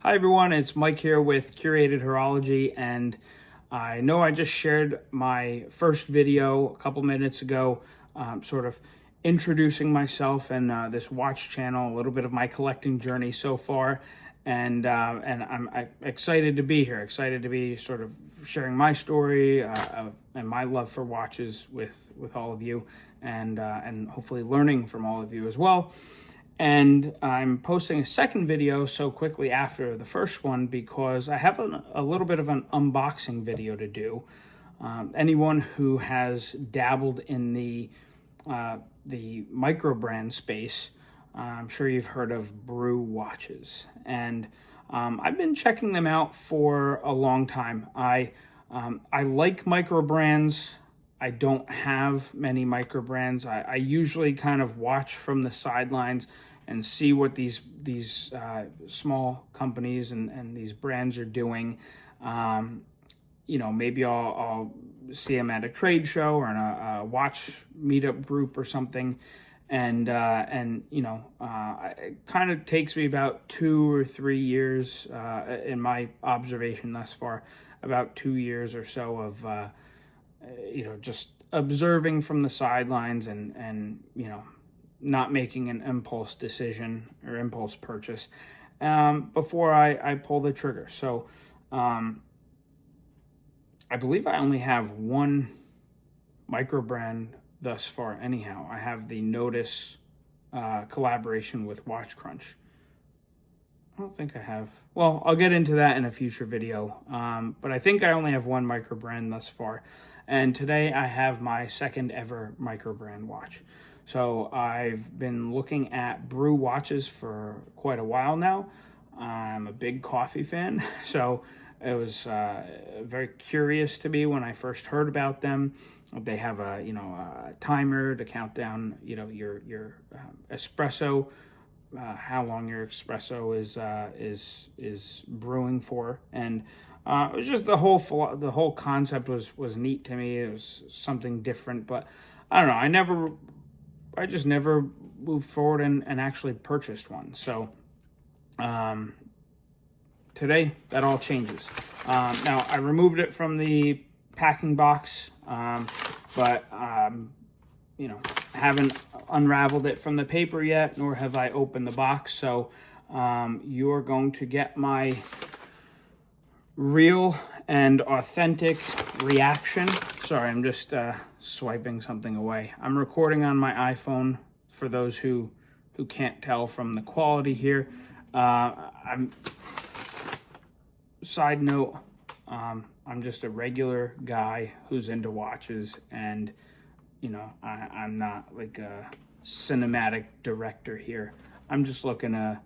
Hi everyone, it's Mike here with Curated Horology, and I know I just shared my first video a couple minutes ago, sort of introducing myself and this watch channel, a little bit of my collecting journey so far, and I'm excited to be here, excited to be sort of sharing my story and my love for watches with all of you, and hopefully learning from all of you as well. And I'm posting a second video so quickly after the first one because I have a little bit of an unboxing video to do. Anyone who has dabbled in the micro brand space, I'm sure you've heard of Brew watches, and I've been checking them out for a long time. I like micro brands. I don't have many micro brands. I usually kind of watch from the sidelines and see what these small companies and these brands are doing. You know, maybe I'll see them at a trade show or in a watch meetup group or something, and you know, it kind of takes me about 2 or 3 years, in my observation thus far, about 2 years or so of you know, just observing from the sidelines and you know, not making an impulse decision or impulse purchase before I pull the trigger. So I believe I only have one micro brand thus far anyhow. I have the Notice collaboration with Watch Crunch. I don't think I have. Well, I'll get into that in a future video. But I think I only have one micro brand thus far. And today I have my second ever micro brand watch. So I've been looking at Brew watches for quite a while now. I'm a big coffee fan, so it was very curious to me when I first heard about them. They have a a timer to count down your espresso, how long your espresso is brewing for, and it was just the whole concept was neat to me. It was something different, but I don't know. I just never moved forward and actually purchased one. So today that all changes. Now I removed it from the packing box, but you know, haven't unraveled it from the paper yet, nor have I opened the box. So you're going to get my real and authentic reaction. Sorry, I'm just swiping something away. I'm recording on my iPhone for those who can't tell from the quality here. Side note, I'm just a regular guy who's into watches, and you know, I'm not like a cinematic director here. I'm just looking to,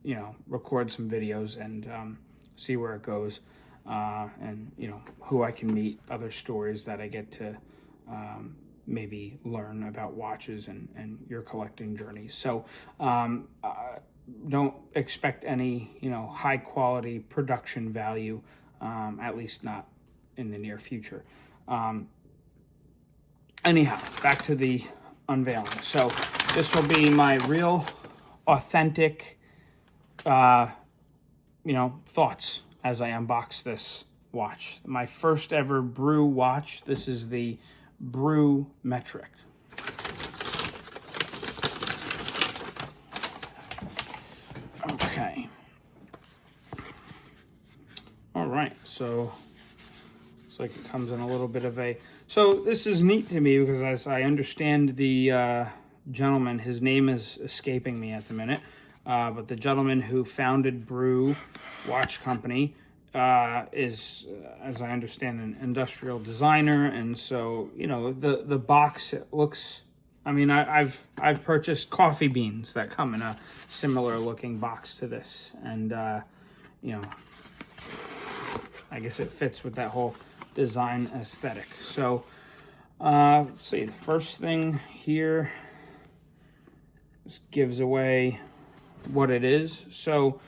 you know, record some videos and see where it goes, and you know, who I can meet, other stories that I get to maybe learn about watches and your collecting journey. So don't expect any, you know, high quality production value, at least not in the near future. Anyhow, back to the unveiling. So this will be my real authentic you know, thoughts as I unbox this watch. My first ever Brew watch. This is the Brew Metric. Okay. All right, so it's like it comes in a little bit of a... So this is neat to me because as I understand the gentleman, his name is escaping me at the minute, but the gentleman who founded Brew Watch Company is, as I understand, an industrial designer, and so you know, the box, it looks. I mean, I've purchased coffee beans that come in a similar looking box to this, and you know, I guess it fits with that whole design aesthetic. So let's see. The first thing here, this gives away what it is. So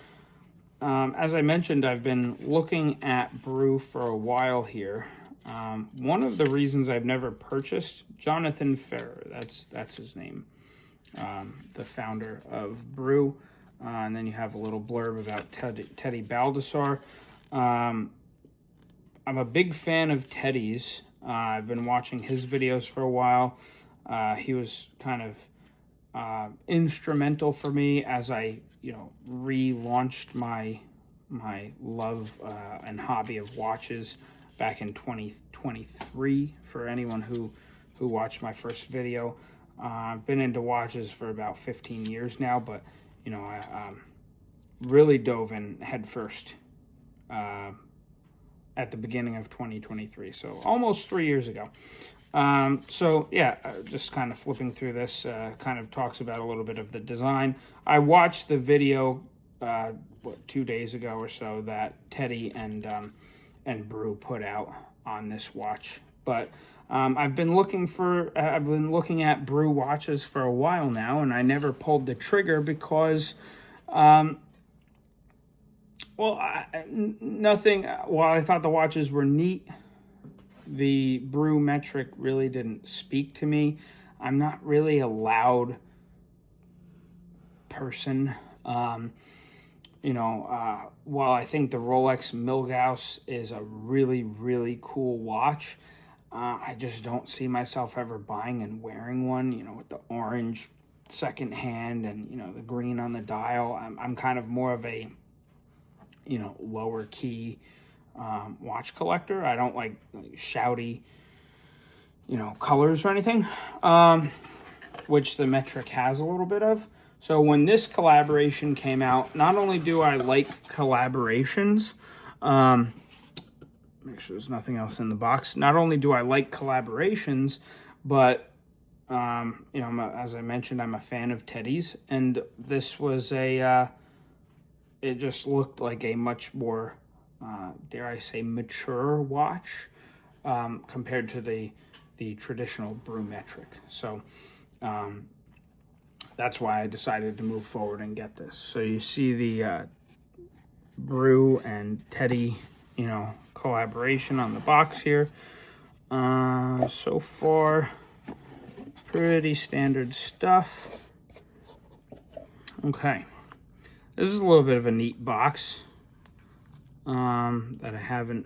as I mentioned, I've been looking at Brew for a while here. One of the reasons I've never purchased, Jonathan Ferrer, that's his name, the founder of Brew. and then you have a little blurb about Teddy Baldassar. I'm a big fan of Teddy's. I've been watching his videos for a while. He was kind of instrumental for me as I, relaunched my love and hobby of watches back in 2023. For anyone who watched my first video, I've been into watches for about 15 years now, but I really dove in headfirst at the beginning of 2023, so almost 3 years ago. Just kind of flipping through this, kind of talks about a little bit of the design. I watched the video 2 days ago or so that Teddy and Brew put out on this watch, but I've been looking at Brew watches for a while now, and I never pulled the trigger because nothing. While I thought the watches were neat, the Brew metric really didn't speak to me. I'm not really a loud person. While I think the Rolex Milgauss is a really, really cool watch, I just don't see myself ever buying and wearing one, with the orange second hand and, the green on the dial. I'm kind of more of a, lower key watch collector. I don't like shouty, colors or anything, which the metric has a little bit of. So when this collaboration came out, not only do I like collaborations, make sure there's nothing else in the box. Not only do I like collaborations, but as I mentioned, I'm a fan of Teddy's, and this was it just looked like a much more, dare I say, mature watch compared to the traditional Brew metric. So that's why I decided to move forward and get this. So you see the Brew and Teddy, collaboration on the box here. So far, pretty standard stuff. Okay, this is a little bit of a neat box that I haven't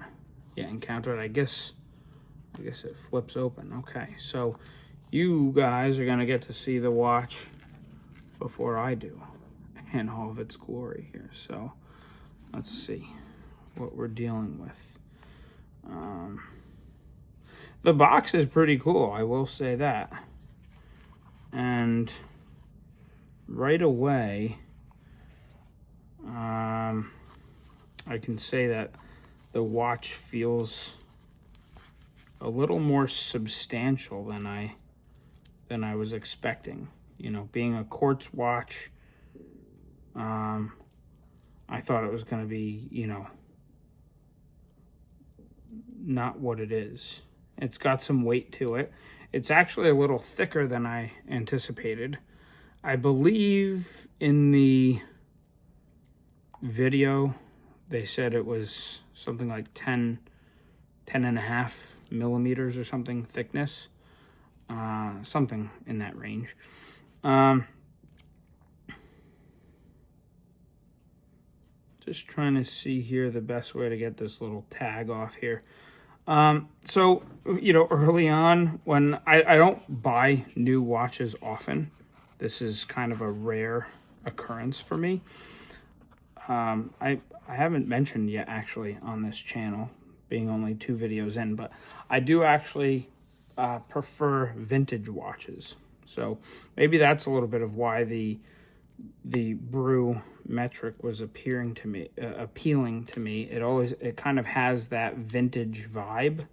yet encountered. I guess it flips open. Okay, so you guys are gonna get to see the watch before I do in all of its glory here. So let's see what we're dealing with. The box is pretty cool, I will say that. And right away, I can say that the watch feels a little more substantial than I was expecting. Being a quartz watch, I thought it was going to be, not what it is. It's got some weight to it. It's actually a little thicker than I anticipated. I believe in the video, they said it was something like 10 and a half millimeters or something thickness. Something in that range. Just trying to see here the best way to get this little tag off here. So, early on, when I don't buy new watches often, this is kind of a rare occurrence for me. I haven't mentioned yet, actually, on this channel, being only 2 videos in, but I do actually prefer vintage watches. So maybe that's a little bit of why the Brew metric was appealing to me. It kind of has that vintage vibe,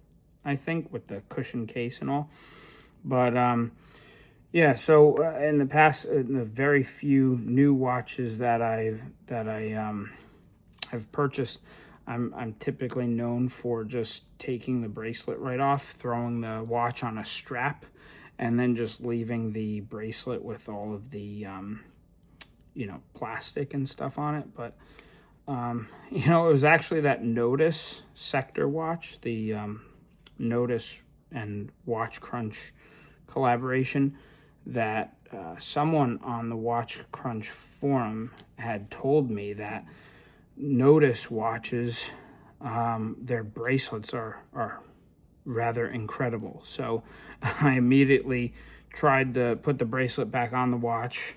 I think, with the cushion case and all. But so in the very few new watches that I have purchased, I'm typically known for just taking the bracelet right off, throwing the watch on a strap, and then just leaving the bracelet with all of the plastic and stuff on it. But it was actually that Notice Sector watch, the Notice and Watch Crunch collaboration, that someone on the Watch Crunch forum had told me that Notice watches, their bracelets are rather incredible. So I immediately tried to put the bracelet back on the watch,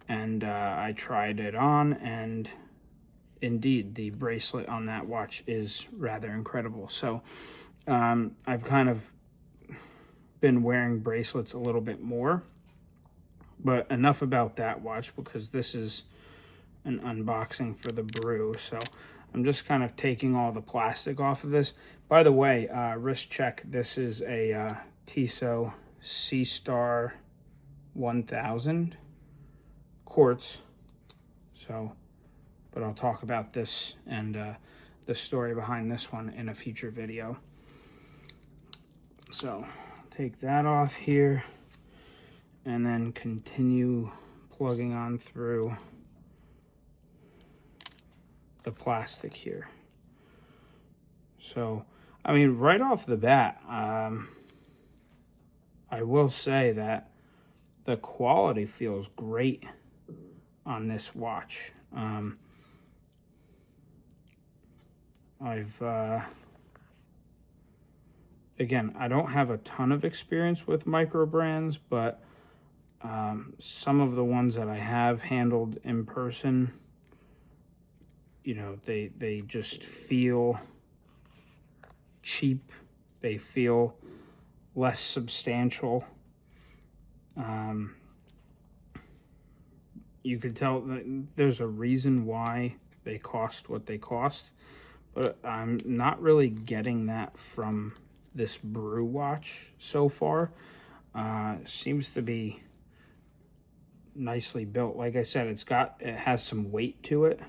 and I tried it on, and indeed the bracelet on that watch is rather incredible. So I've kind of been wearing bracelets a little bit more, but enough about that watch, because this is an unboxing for the Brew. So I'm just kind of taking all the plastic off of this. By the way, wrist check, this is a Tissot C-Star 1000 quartz. So, but I'll talk about this and the story behind this one in a future video. So take that off here and then continue plugging on through the plastic here. So, I mean, right off the bat, I will say that the quality feels great on this watch. Again, I don't have a ton of experience with micro brands, but some of the ones that I have handled in person, you know, they just feel cheap. They feel less substantial. You could tell that there's a reason why they cost what they cost, but I'm not really getting that from this Brew watch so far. Seems to be nicely built. Like I said, it has some weight to it.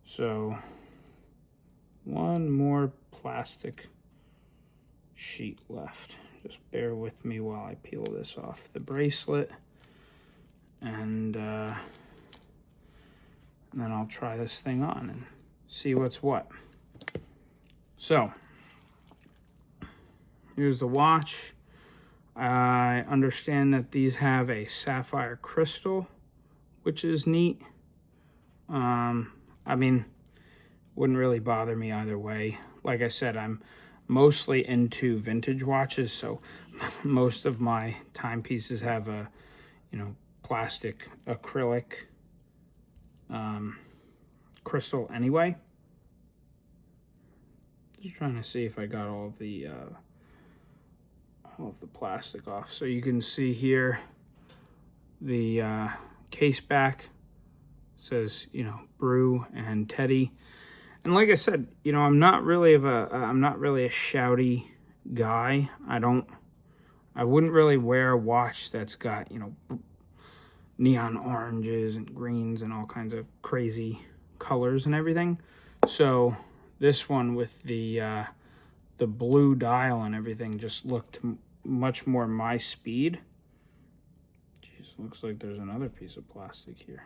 So one more plastic sheet left. Just bear with me while I peel this off the bracelet, and then I'll try this thing on and see what's what. So here's the watch. I understand that these have a sapphire crystal, which is neat. I mean, wouldn't really bother me either way. Like I said, I'm mostly into vintage watches, so most of my timepieces have a, you know, plastic acrylic crystal anyway. Just trying to see if I got all of the plastic off. So you can see here the case back says, you know, Brew and Teddy. And like I said, you know, I'm not really a shouty guy. I wouldn't really wear a watch that's got, you know, neon oranges and greens and all kinds of crazy colors and everything. So this one with the blue dial and everything just looked much more my speed. Jeez, looks like there's another piece of plastic here.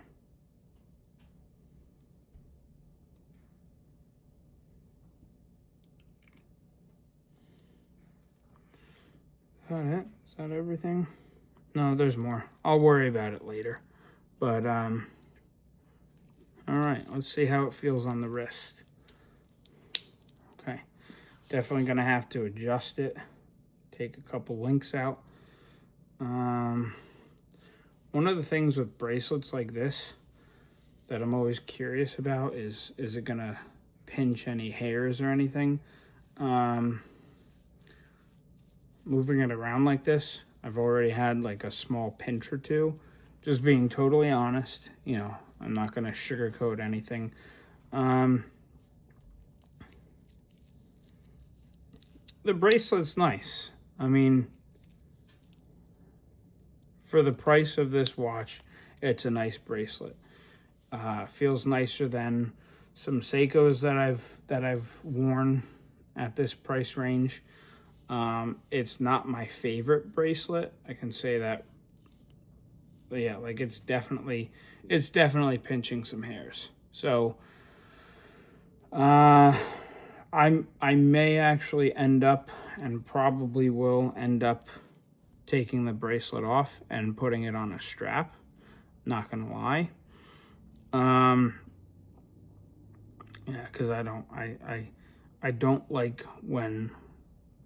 Is that it? Is that everything? No, there's more. I'll worry about it later. But, all right, let's see how it feels on the wrist. Okay, definitely gonna have to adjust it. Take a couple links out. One of the things with bracelets like this that I'm always curious about is it gonna pinch any hairs or anything? Moving it around like this, I've already had like a small pinch or two. Just being totally honest, you know, I'm not gonna sugarcoat anything. The bracelet's nice. I mean, for the price of this watch, it's a nice bracelet. Feels nicer than some Seikos that I've worn at this price range. It's not my favorite bracelet, I can say that. But yeah, like it's definitely pinching some hairs. So I may actually end up, and probably will end up, taking the bracelet off and putting it on a strap. Not gonna lie. Yeah, because I don't like when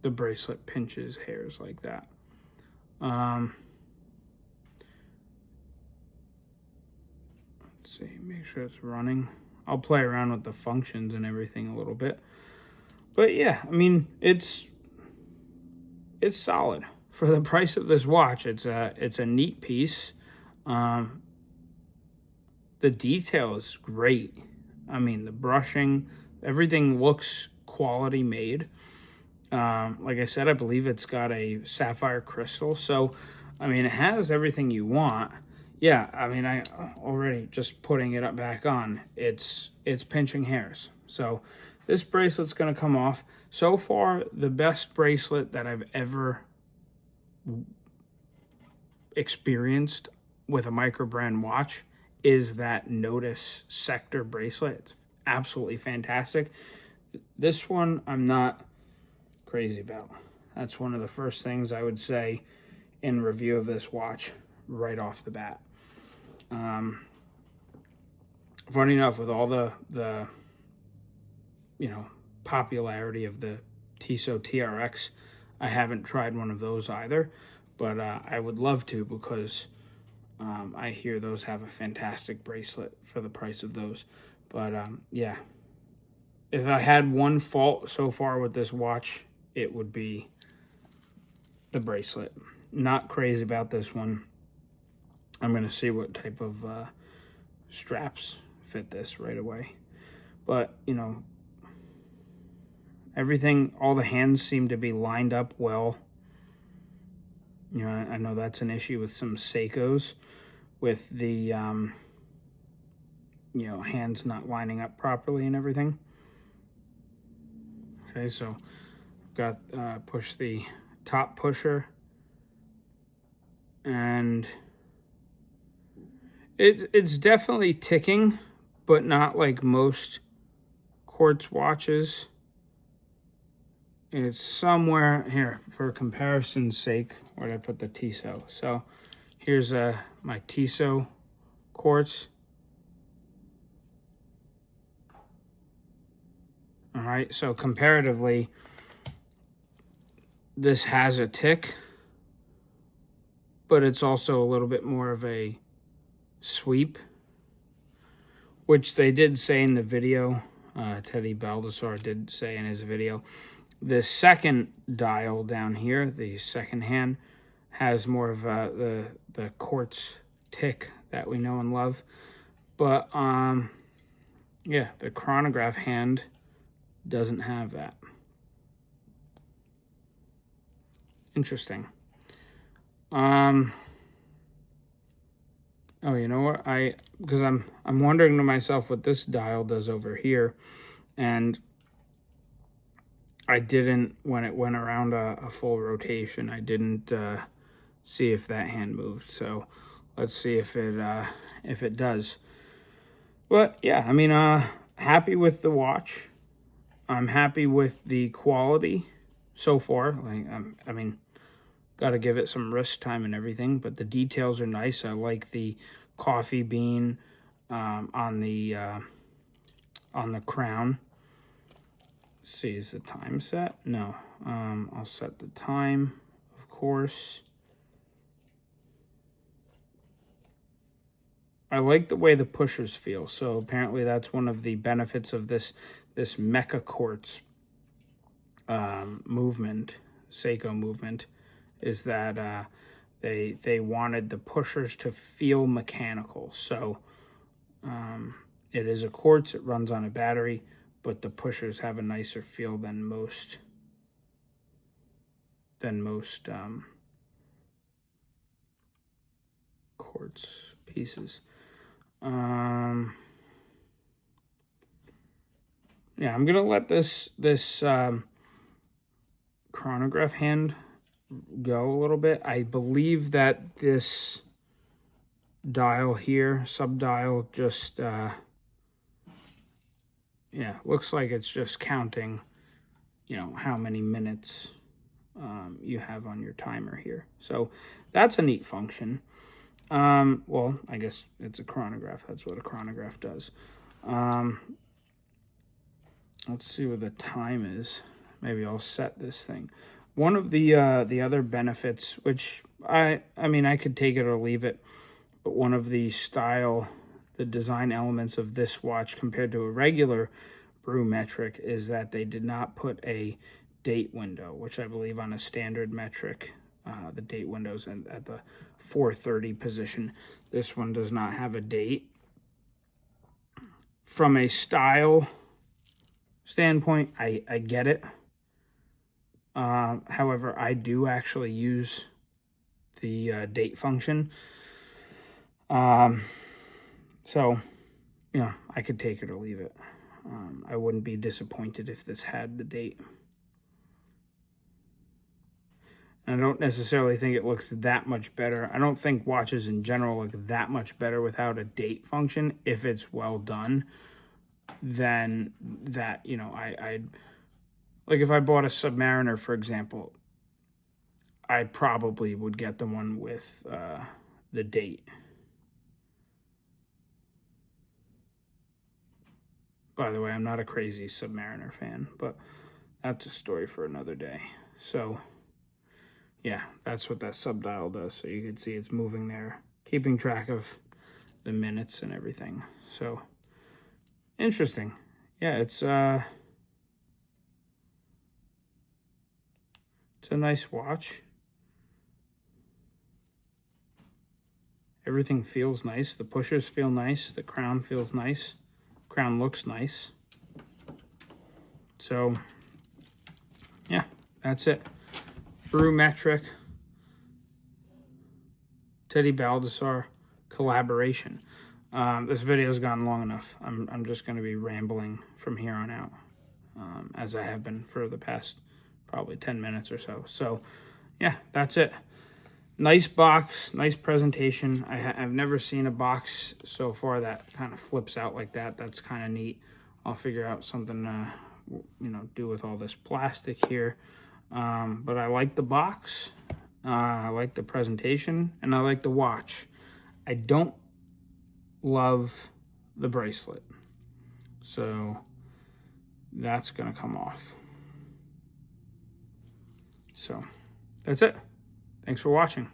the bracelet pinches hairs like that. Let's see, make sure it's running. I'll play around with the functions and everything a little bit. But yeah, I mean, it's solid for the price of this watch. It's a neat piece. The detail is great. I mean, the brushing, everything looks quality made. Like I said, I believe it's got a sapphire crystal. So, I mean, it has everything you want. Yeah, I mean, I already just putting it up back on, it's pinching hairs. So this bracelet's going to come off. So far, the best bracelet that I've ever experienced with a micro brand watch is that Notice Sector bracelet. It's absolutely fantastic. This one I'm not crazy about. That's one of the first things I would say in review of this watch right off the bat. Funny enough, with all the popularity of the Tissot TRX, I haven't tried one of those either, but I would love to, because I hear those have a fantastic bracelet for the price of those. But yeah, if I had one fault so far with this watch, it would be the bracelet. Not crazy about this one. I'm going to see what type of straps fit this right away. But, everything, all the hands seem to be lined up well. I know that's an issue with some Seikos, with the, hands not lining up properly and everything. Okay, so got push the top pusher, and it's definitely ticking, but not like most quartz watches. It's somewhere here, for comparison's sake. Where did I put the Tissot? So here's my Tissot quartz. All right, so comparatively, this has a tick, but it's also a little bit more of a sweep, which they did say in the video. Teddy Baldassar did say in his video. The second dial down here, the second hand, has more of the quartz tick that we know and love. But yeah, the chronograph hand doesn't have that. Interesting. Oh, you know what? Because I'm wondering to myself what this dial does over here, and I didn't, when it went around a full rotation, I didn't see if that hand moved. So let's see if it does. But yeah, I mean, happy with the watch. I'm happy with the quality so far. Like, I mean, got to give it some wrist time and everything, but the details are nice. I like the coffee bean on the crown. Let's see, is the time set? No. I'll set the time, of course. I like the way the pushers feel. So apparently that's one of the benefits of this Mecha Quartz movement, Seiko movement, is that they wanted the pushers to feel mechanical. So it is a quartz, it runs on a battery, but the pushers have a nicer feel than most quartz pieces. Yeah, I'm gonna let this chronograph hand go a little bit. I believe that this dial here, sub-dial, just yeah, looks like it's just counting, how many minutes you have on your timer here. So that's a neat function. Well, I guess it's a chronograph. That's what a chronograph does. Let's see what the time is. Maybe I'll set this thing. One of the other benefits, which I mean, I could take it or leave it, but one of the design elements of this watch compared to a regular Brew metric is that they did not put a date window, which I believe on a standard metric, the date window's at the 4:30 position. This one does not have a date. From a style standpoint, I get it. However, I do actually use the date function. So, you know, I could take it or leave it. I wouldn't be disappointed if this had the date. And I don't necessarily think it looks that much better. I don't think watches in general look that much better without a date function. If it's well done, then that, you know, I'd like if I bought a Submariner, for example, I probably would get the one with the date. By the way, I'm not a crazy Submariner fan, but that's a story for another day. So, yeah, that's what that subdial does. So you can see it's moving there, keeping track of the minutes and everything. So, interesting. Yeah, it's a nice watch. Everything feels nice. The pushers feel nice. The crown feels nice. Crown looks nice. So, yeah, that's it. Brew metric, Teddy Baldassar collaboration. This video's gone long enough. I'm just going to be rambling from here on out, as I have been for the past probably 10 minutes or so. So, yeah, that's it. Nice box, nice presentation. I've never seen a box so far that kind of flips out like that. That's kind of neat. I'll figure out something to, you know, do with all this plastic here. But I like the box. I like the presentation, and I like the watch. I don't love the bracelet, so that's gonna come off. So that's it. Thanks for watching.